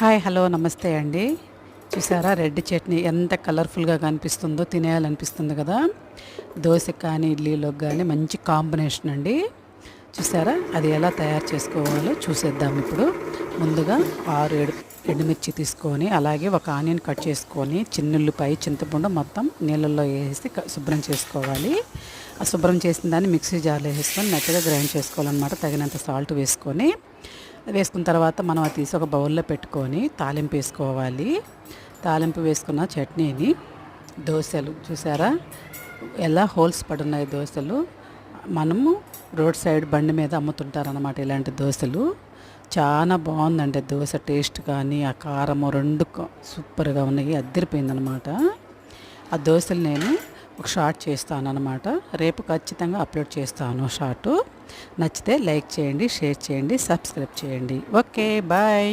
Hi hello నమస్తే అండి. చూసారా రెడ్ చట్నీ ఎంత కలర్ఫుల్గా కనిపిస్తుందో, తినేయాలనిపిస్తుంది కదా. దోశకి కానీ ఇడ్లీలోకి కానీ మంచి కాంబినేషన్ అండి. చూసారా అది ఎలా తయారు చేసుకోవాలో చూసేద్దాం ఇప్పుడు. ముందుగా 6-7 ఎండుమిర్చి తీసుకొని, అలాగే ఒక ఆనియన్ కట్ చేసుకొని, చిన్నుల్లిపాయ, చింతపండు మొత్తం నీళ్ళల్లో వేసి శుభ్రం చేసుకోవాలి. ఆ శుభ్రం చేసిన దాన్ని మిక్సీ జార్లో వేసుకొని మెత్తగా గ్రైండ్ చేసుకోవాలన్నమాట. తగినంత సాల్ట్ వేసుకున్న తర్వాత మనం అది తీసి ఒక బౌల్లో పెట్టుకొని తాలింపు వేసుకోవాలి. తాలింపు వేసుకున్న చట్నీని దోశలు చూసారా ఎలా హోల్స్ పడున్నాయి దోశలు. మనము రోడ్ సైడ్ బండి మీద అమ్ముతుంటారనమాట ఇలాంటి దోశలు. చాలా బాగుందండి దోశ, టేస్ట్ కానీ ఆ కారము రెండు సూపర్గా ఉన్నాయి, అద్దరిపోయిందనమాట. ఆ దోశలు నేను ఒక షార్ట్ చేస్తాను అనమాట. రేపు ఖచ్చితంగా అప్లోడ్ చేస్తాను షార్టు. నచ్చితే లైక్ చేయండి, షేర్ చేయండి, సబ్స్క్రైబ్ చేయండి. Okay bye.